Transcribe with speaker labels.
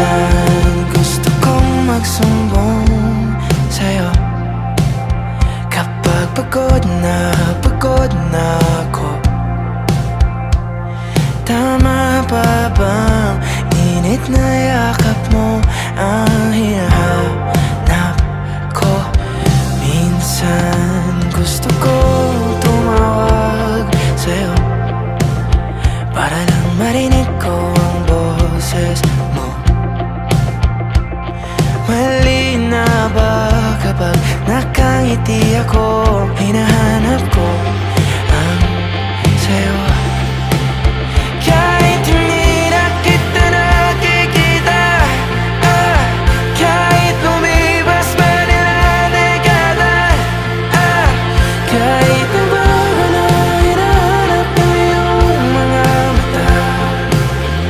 Speaker 1: minsan gusto kong magsumbong sa'yo kapag pagod na ako. Tama pa bang init na yakap mo